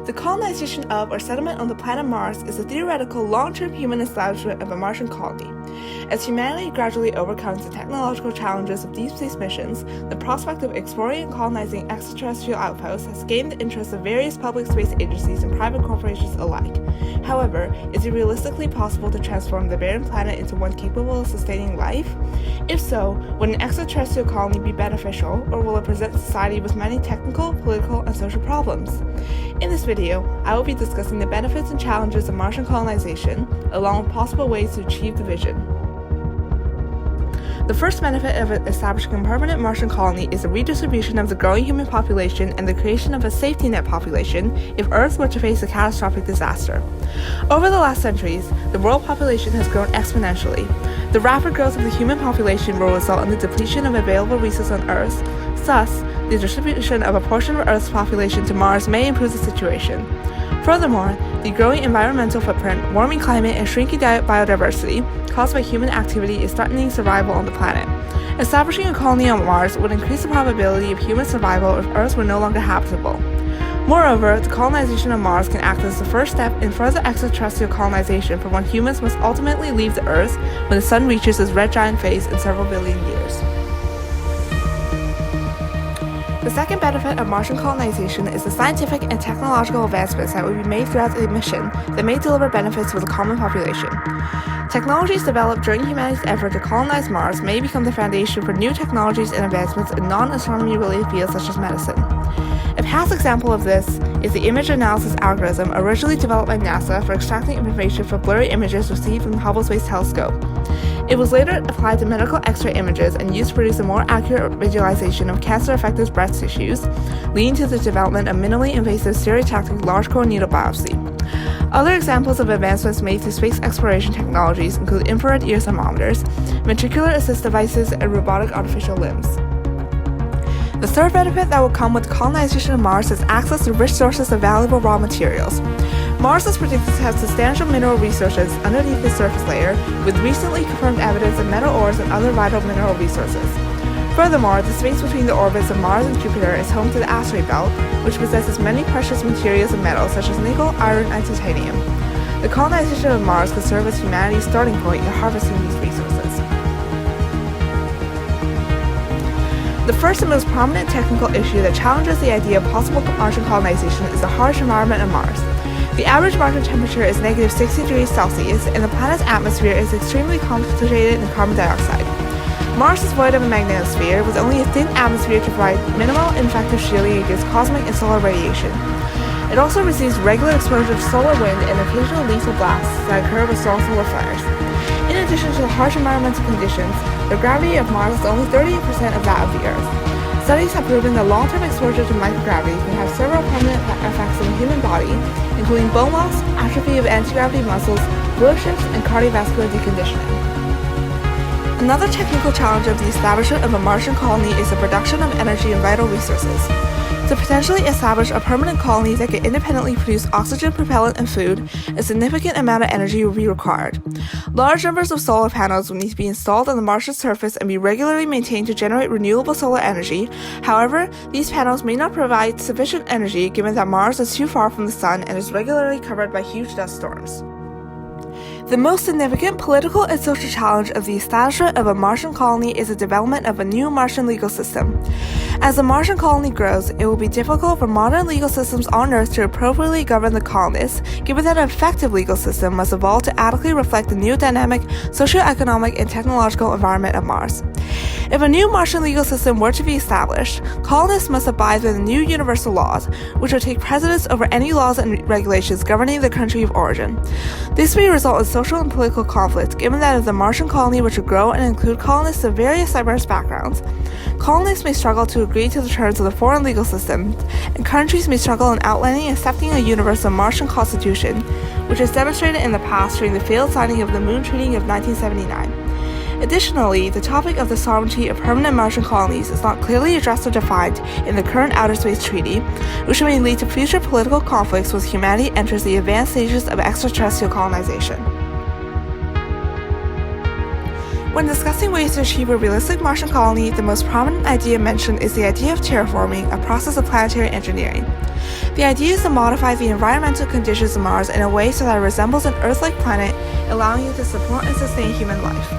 The colonization of or settlement on the planet Mars is a theoretical long-term human establishment of a Martian colony. As humanity gradually overcomes the technological challenges of deep space missions, the prospect of exploring and colonizing extraterrestrial outposts has gained the interest of various public space agencies and private corporations alike. However, is it realistically possible to transform the barren planet into one capable of sustaining life? If so, would an extraterrestrial colony be beneficial, or will it present society with many technical, political, and social problems? In this video, I will be discussing the benefits and challenges of Martian colonization, along with possible ways to achieve the vision. The first benefit of establishing a permanent Martian colony is the redistribution of the growing human population and the creation of a safety net population if Earth were to face a catastrophic disaster. Over the last centuries, the world population has grown exponentially. The rapid growth of the human population will result in the depletion of available resources on Earth. Thus, the distribution of a portion of Earth's population to Mars may improve the situation. Furthermore, the growing environmental footprint, warming climate, and shrinking biodiversity caused by human activity is threatening survival on the planet. Establishing a colony on Mars would increase the probability of human survival if Earth were no longer habitable. Moreover, the colonization of Mars can act as the first step in further extraterrestrial colonization for when humans must ultimately leave the Earth when the Sun reaches its red giant phase in several billion years. The second benefit of Martian colonization is the scientific and technological advancements that will be made throughout the mission that may deliver benefits for the common population. Technologies developed during humanity's effort to colonize Mars may become the foundation for new technologies and advancements in non-astronomy related fields such as medicine. A past example of this is the image analysis algorithm originally developed by NASA for extracting information from blurry images received from the Hubble Space Telescope. It was later applied to medical X-ray images and used to produce a more accurate visualization of cancer-affected breast tissues, leading to the development of minimally invasive stereotactic large core needle biopsy. Other examples of advancements made through space exploration technologies include infrared ear thermometers, ventricular assist devices, and robotic artificial limbs. The third benefit that will come with the colonization of Mars is access to rich sources of valuable raw materials. Mars is predicted to have substantial mineral resources underneath the surface layer, with recently confirmed evidence of metal ores and other vital mineral resources. Furthermore, the space between the orbits of Mars and Jupiter is home to the asteroid belt, which possesses many precious materials and metals such as nickel, iron, and titanium. The colonization of Mars could serve as humanity's starting point in harvesting these resources. The first and most prominent technical issue that challenges the idea of possible Martian colonization is the harsh environment of Mars. The average Martian temperature is negative 60 degrees Celsius, and the planet's atmosphere is extremely concentrated in carbon dioxide. Mars is void of a magnetosphere, with only a thin atmosphere to provide minimal effective shielding against cosmic and solar radiation. It also receives regular exposure to solar wind and occasional lethal blasts that occur with strong solar flares. In addition to the harsh environmental conditions, the gravity of Mars is only 38% of that of the Earth. Studies have proven that long-term exposure to microgravity can have several permanent effects on the human body, including bone loss, atrophy of anti-gravity muscles, fluid shifts, and cardiovascular deconditioning. Another technical challenge of the establishment of a Martian colony is the production of energy and vital resources. To potentially establish a permanent colony that can independently produce oxygen, propellant, and food, a significant amount of energy will be required. Large numbers of solar panels will need to be installed on the Martian surface and be regularly maintained to generate renewable solar energy. However, these panels may not provide sufficient energy given that Mars is too far from the Sun and is regularly covered by huge dust storms. The most significant political and social challenge of the establishment of a Martian colony is the development of a new Martian legal system. As the Martian colony grows, it will be difficult for modern legal systems on Earth to appropriately govern the colonists, given that an effective legal system must evolve to adequately reflect the new dynamic, socioeconomic, and technological environment of Mars. If a new Martian legal system were to be established, colonists must abide by the new universal laws, which would take precedence over any laws and regulations governing the country of origin. This may result in social and political conflict, given that if the Martian colony were to grow and include colonists of various diverse backgrounds, colonists may struggle to agree to the terms of the foreign legal system, and countries may struggle in outlining and accepting a universal Martian constitution, which is demonstrated in the past during the failed signing of the Moon Treaty of 1979. Additionally, the topic of the sovereignty of permanent Martian colonies is not clearly addressed or defined in the current Outer Space Treaty, which may lead to future political conflicts once humanity enters the advanced stages of extraterrestrial colonization. When discussing ways to achieve a realistic Martian colony, the most prominent idea mentioned is the idea of terraforming, a process of planetary engineering. The idea is to modify the environmental conditions of Mars in a way so that it resembles an Earth-like planet, allowing it to support and sustain human life.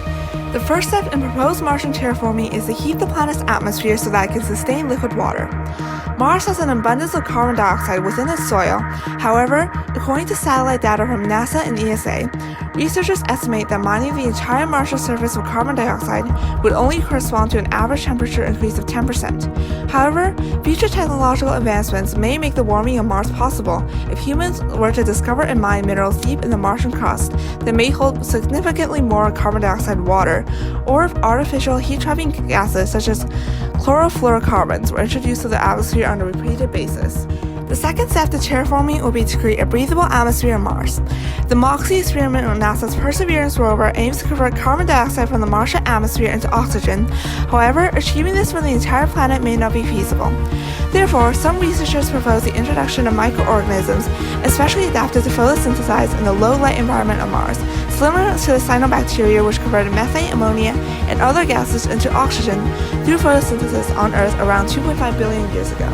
The first step in proposed Martian terraforming is to heat the planet's atmosphere so that it can sustain liquid water. Mars has an abundance of carbon dioxide within its soil. However, according to satellite data from NASA and ESA, researchers estimate that mining the entire Martian surface with carbon dioxide would only correspond to an average temperature increase of 10%. However, future technological advancements may make the warming of Mars possible if humans were to discover and mine minerals deep in the Martian crust that may hold significantly more carbon dioxide water, or if artificial heat-trapping gases such as chlorofluorocarbons were introduced to the atmosphere on a repeated basis. The second step to terraforming will be to create a breathable atmosphere on Mars. The MOXIE experiment on NASA's Perseverance rover aims to convert carbon dioxide from the Martian atmosphere into oxygen. However, achieving this for the entire planet may not be feasible. Therefore, some researchers propose the introduction of microorganisms, especially adapted to photosynthesize in the low-light environment of Mars, similar to the cyanobacteria which converted methane, ammonia, and other gases into oxygen through photosynthesis on Earth around 2.5 billion years ago.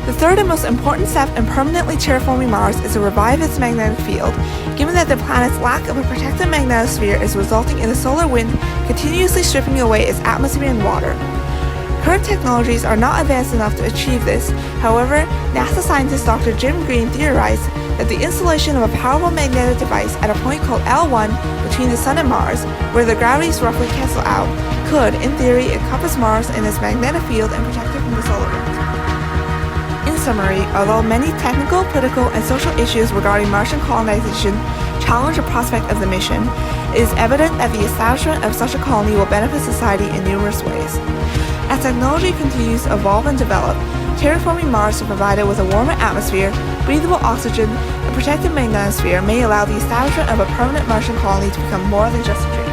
The third and most important step in permanently terraforming Mars is to revive its magnetic field, given that the planet's lack of a protected magnetosphere is resulting in the solar wind continuously stripping away its atmosphere and water. Current technologies are not advanced enough to achieve this. However, NASA scientist Dr. Jim Green theorized that the installation of a powerful magnetic device at a point called L1 between the Sun and Mars, where the gravities roughly cancel out, could, in theory, encompass Mars in its magnetic field and protect it from the solar wind. In summary, although many technical, political, and social issues regarding Martian colonization challenge the prospect of the mission, it is evident that the establishment of such a colony will benefit society in numerous ways. As technology continues to evolve and develop, terraforming Mars to provide it with a warmer atmosphere, breathable oxygen, and protected magnetosphere may allow the establishment of a permanent Martian colony to become more than just a dream.